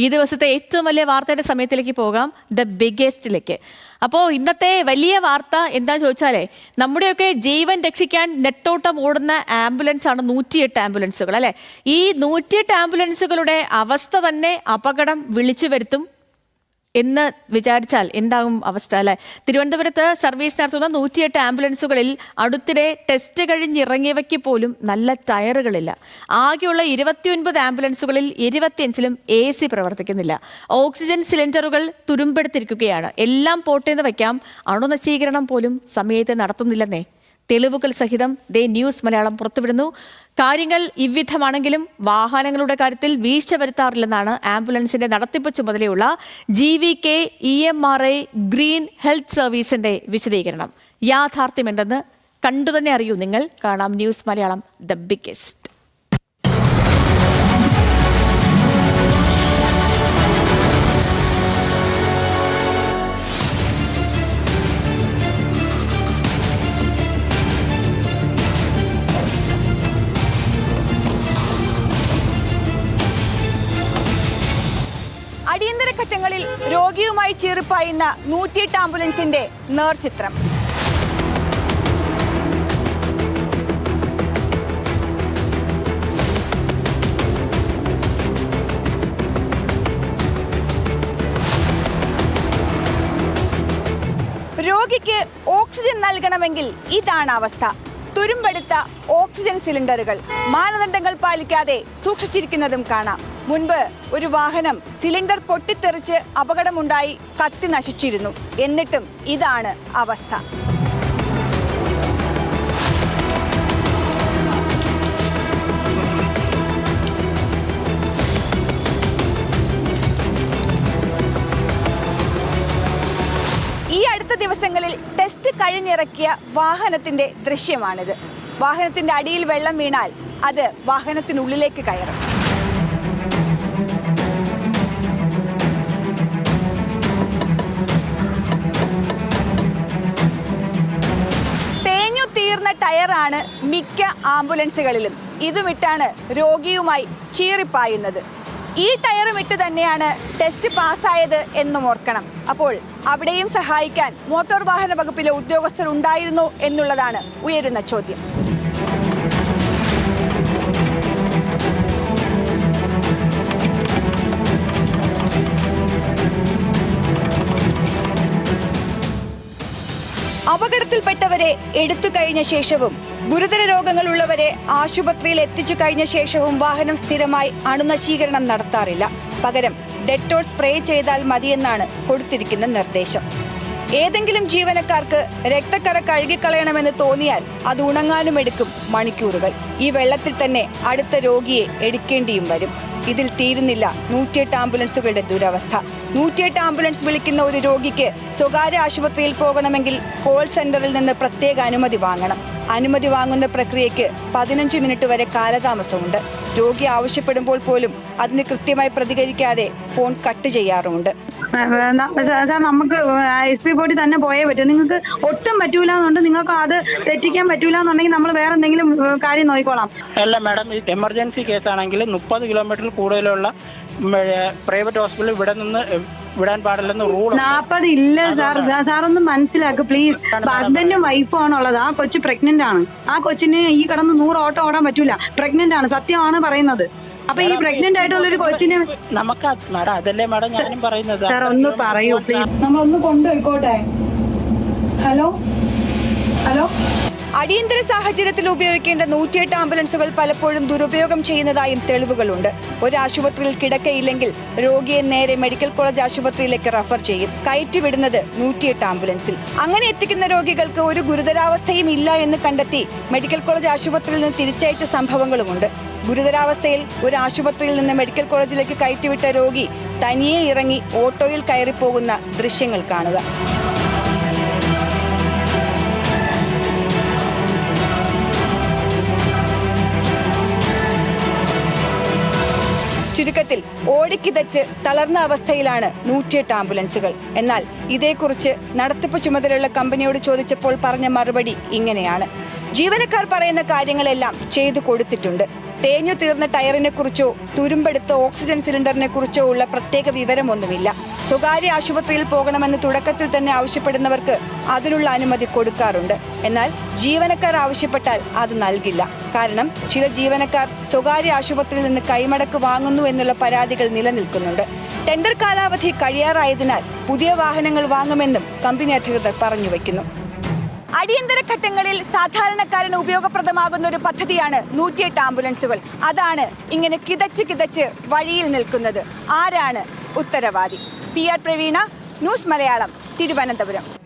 ഈ ദിവസത്തെ ഏറ്റവും വലിയ വാർത്തയുടെ സമയത്തിലേക്ക് പോകാം, ദ ബിഗ്ഗസ്റ്റിലേക്ക്. അപ്പോൾ ഇന്നത്തെ വലിയ വാർത്ത എന്താ ചോദിച്ചാലേ, നമ്മുടെയൊക്കെ ജീവൻ രക്ഷിക്കാൻ നെട്ടോട്ടം ഓടുന്ന ആംബുലൻസ് ആണ് 108 ആംബുലൻസുകൾ അല്ലെ. ഈ 108 ആംബുലൻസുകളുടെ അവസ്ഥ തന്നെ അപകടം വിളിച്ചു വരുത്തും എന്ന് വിചാരിച്ചാൽ എന്താകും അവസ്ഥ അല്ലെ. തിരുവനന്തപുരത്ത് സർവീസ് നടത്തുന്ന 108 ആംബുലൻസുകളിൽ അടുത്തിടെ ടെസ്റ്റ് കഴിഞ്ഞിറങ്ങിയവയ്ക്ക് പോലും നല്ല ടയറുകളില്ല. ആകെയുള്ള 29 ആംബുലൻസുകളിൽ 25ലും AC പ്രവർത്തിക്കുന്നില്ല. ഓക്സിജൻ സിലിണ്ടറുകൾ തുരുമ്പെടുത്തിരിക്കുകയാണ്. എല്ലാം പോട്ടേന്ന് വയ്ക്കാം, അണുനശീകരണം പോലും സമയത്ത് നടത്തുന്നില്ലെന്നേ തെളിവുകൾ സഹിതം ന്യൂസ് മലയാളം പുറത്തുവിടുന്നു. കാര്യങ്ങൾ ഇவ்விധമാണെങ്കിലും വാഹനങ്ങളുടെ കാര്യത്തിൽ വീഴ്ച വരുത്താറില്ലെന്നാണ് ആംബുലൻസിന്റെ നടത്തിപ്പ് ചുമതലയുള്ള GVK EMRI ഗ്രീൻ ഹെൽത്ത് സർവീസിന്റെ വിശദീകരണം. യാഥാർത്ഥ്യം എന്തെന്ന് കണ്ടുതന്നെ അറിയൂ നിങ്ങൾ. കാണാം ന്യൂസ് മലയാളം ദ ബിഗ്ഗസ്റ്റ്. അടിയന്തര ഘട്ടങ്ങളിൽ രോഗിയുമായി ചീറിപ്പായുന്ന 108 ആംബുലൻസിന്റെ നേർചിത്രം. രോഗിക്ക് ഓക്സിജൻ നൽകണമെങ്കിൽ ഇതാണ് അവസ്ഥ. തുരുമ്പെടുത്ത ഓക്സിജൻ സിലിണ്ടറുകൾ മാനദണ്ഡങ്ങൾ പാലിക്കാതെ സൂക്ഷിച്ചിരിക്കുന്നതും കാണാം. മുൻപ് ഒരു വാഹനം സിലിണ്ടർ പൊട്ടിത്തെറിച്ച് അപകടമുണ്ടായി കത്തി നശിച്ചിരുന്നു. എന്നിട്ടും ഇതാണ് അവസ്ഥ. ഈ അടുത്ത ദിവസങ്ങളിൽ ടെസ്റ്റ് കഴിഞ്ഞിറക്കിയ വാഹനത്തിന്റെ ദൃശ്യമാണിത്. വാഹനത്തിന്റെ അടിയിൽ വെള്ളം വീണാൽ അത് വാഹനത്തിനുള്ളിലേക്ക് കയറും. തേഞ്ഞു തീർന്ന ടയറാണ് മിക്ക ആംബുലൻസുകളിലും. ഇതുമിട്ടാണ് രോഗിയുമായി ചീറിപ്പായുന്നത്. ഈ ടയറുമിട്ട് തന്നെയാണ് ടെസ്റ്റ് പാസ്സായത് എന്നും ഓർക്കണം. അപ്പോൾ അവിടെയും സഹായിക്കാൻ മോട്ടോർ വാഹന വകുപ്പിലെ ഉദ്യോഗസ്ഥർ ഉണ്ടായിരുന്നോ എന്നുള്ളതാണ് ഉയരുന്ന ചോദ്യം. അപകടത്തിൽപ്പെട്ടവരെ എടുത്തു കഴിഞ്ഞ ശേഷവും ഗുരുതര രോഗങ്ങളുള്ളവരെ ആശുപത്രിയിൽ എത്തിച്ചു കഴിഞ്ഞ ശേഷവും വാഹനം സ്ഥിരമായി അണുനശീകരണം നടത്താറില്ല. പകരം ഡെറ്റോൾ സ്പ്രേ ചെയ്താൽ മതിയെന്നാണ് കൊടുത്തിരിക്കുന്ന നിർദ്ദേശം. ഏതെങ്കിലും ജീവനക്കാർക്ക് രക്തക്കറ കഴുകിക്കളയണമെന്ന് തോന്നിയാൽ അത് ഉണങ്ങാനും എടുക്കും മണിക്കൂറുകൾ. ഈ വെള്ളത്തിൽ തന്നെ അടുത്ത രോഗിയെ എടുക്കേണ്ടിയും വരും. ഇതിൽ തീരുന്നില്ല 108 ആംബുലൻസുകളുടെ ദുരവസ്ഥ. 108 ആംബുലൻസ് വിളിക്കുന്ന ഒരു രോഗിക്ക് സ്വകാര്യ ആശുപത്രിയിൽ പോകണമെങ്കിൽ കോൾ സെന്ററിൽ നിന്ന് പ്രത്യേക അനുമതി വാങ്ങണം. അനുമതി വാങ്ങുന്ന പ്രക്രിയയ്ക്ക് 15 മിനിറ്റ് വരെ കാലതാമസമുണ്ട്. രോഗി ആവശ്യപ്പെടുമ്പോൾ പോലും അതിന് കൃത്യമായി പ്രതികരിക്കാതെ ഫോൺ കട്ട് ചെയ്യാറുമുണ്ട്. നമുക്ക് SP ബോഡി തന്നെ പോയേ പറ്റും. നിങ്ങൾക്ക് ഒട്ടും പറ്റൂല എന്നുണ്ട്, നിങ്ങൾക്ക് അത് തെറ്റിക്കാൻ പറ്റൂല എന്നുണ്ടെങ്കിൽ നമ്മൾ വേറെ എന്തെങ്കിലും കാര്യം നോക്കിക്കോളാം. അല്ല മാഡം, ഈ എമർജൻസി കേസാണെങ്കിൽ 30 കിലോമീറ്ററിൽ കൂടുതലുള്ള പ്രൈവറ്റ് ഹോസ്പിറ്റലിൽ ഇവിടെ നിന്ന് വിടാൻ പാടില്ലെന്ന് റൂൾ. 40 ഇല്ല സാർ. സാറൊന്ന് മനസ്സിലാക്ക് പ്ലീസ്. ഹസ്ബൻഡും വൈഫും ആണുള്ളത്. ആ കൊച്ചു പ്രഗ്നന്റ് ആണ്. ആ കൊച്ചിന് ഈ കിടന്ന് 100 ഓട്ടം ഓടാൻ പറ്റൂല. പ്രഗ്നന്റ് ആണ്, സത്യമാണ് പറയുന്നത്. അപ്പൊ ഈ പ്രഗ്നന്റ് ആയിട്ടുള്ളൊരു കൊച്ചിന് നമുക്ക് മാഡം അതല്ലേ മാഡം ഞാനും പറയുന്നത്. സാർ ഒന്ന് പറയൂ പ്ലീസ്. നമ്മളൊന്ന് കൊണ്ടുപോയിക്കോട്ടെ. Hello hello. അടിയന്തര സാഹചര്യത്തിൽ ഉപയോഗിക്കേണ്ട 108 ആംബുലൻസുകൾ പലപ്പോഴും ദുരുപയോഗം ചെയ്യുന്നതായും തെളിവുകളുണ്ട്. ഒരു ആശുപത്രിയിൽ കിടക്കയില്ലെങ്കിൽ രോഗിയെ നേരെ മെഡിക്കൽ കോളേജ് ആശുപത്രിയിലേക്ക് റഫർ ചെയ്യും. കയറ്റിവിടുന്നത് 108 ആംബുലൻസിൽ. അങ്ങനെ എത്തിക്കുന്ന രോഗികൾക്ക് ഒരു ഗുരുതരാവസ്ഥയും ഇല്ല എന്ന് കണ്ടെത്തി മെഡിക്കൽ കോളേജ് ആശുപത്രിയിൽ നിന്ന് തിരിച്ചയച്ച സംഭവങ്ങളുമുണ്ട്. ഗുരുതരാവസ്ഥയിൽ ഒരു ആശുപത്രിയിൽ നിന്ന് മെഡിക്കൽ കോളേജിലേക്ക് കയറ്റിവിട്ട രോഗി തനിയെ ഇറങ്ങി ഓട്ടോയിൽ കയറിപ്പോകുന്ന ദൃശ്യങ്ങൾ കാണുക. ചുരുക്കത്തിൽ ഓടിക്കിതച്ച് തളർന്ന അവസ്ഥയിലാണ് 108 ആംബുലൻസുകൾ. എന്നാൽ ഇതേക്കുറിച്ച് നടത്തിപ്പ് ചുമതലയുള്ള കമ്പനിയോട് ചോദിച്ചപ്പോൾ പറഞ്ഞ മറുപടി ഇങ്ങനെയാണ്: ജീവനക്കാർ പറയുന്ന കാര്യങ്ങളെല്ലാം ചെയ്തു കൊടുത്തിട്ടുണ്ട്. തേഞ്ഞു തീർന്ന ടയറിനെ കുറിച്ചോ തുരുമ്പെടുത്ത ഓക്സിജൻ സിലിണ്ടറിനെ കുറിച്ചോ ഉള്ള പ്രത്യേക വിവരമൊന്നുമില്ല. സ്വകാര്യ ആശുപത്രിയിൽ പോകണമെന്ന് തുടക്കത്തിൽ തന്നെ ആവശ്യപ്പെടുന്നവർക്ക് അതിനുള്ള അനുമതി കൊടുക്കാറുണ്ട്. എന്നാൽ ജീവനക്കാർ ആവശ്യപ്പെട്ടാൽ അത് നൽകില്ല. കാരണം ചില ജീവനക്കാർ സ്വകാര്യ ആശുപത്രിയിൽ നിന്ന് കൈമടക്ക് വാങ്ങുന്നു എന്നുള്ള പരാതികൾ നിലനിൽക്കുന്നുണ്ട്. ടെൻഡർ കാലാവധി കഴിയാറായതിനാൽ പുതിയ വാഹനങ്ങൾ വാങ്ങുമെന്നും കമ്പനി അധികൃതർ പറഞ്ഞു വയ്ക്കുന്നു. അടിയന്തര ഘട്ടങ്ങളിൽ സാധാരണക്കാരന് ഉപയോഗപ്രദമാകുന്ന ഒരു പദ്ധതിയാണ് 108 ആംബുലൻസുകൾ. അതാണ് ഇങ്ങനെ കിതച്ച് വഴിയിൽ നിൽക്കുന്നത്. ആരാണ് ഉത്തരവാദി? PR Praveena, news Malayalam, Thiruvananthapuram.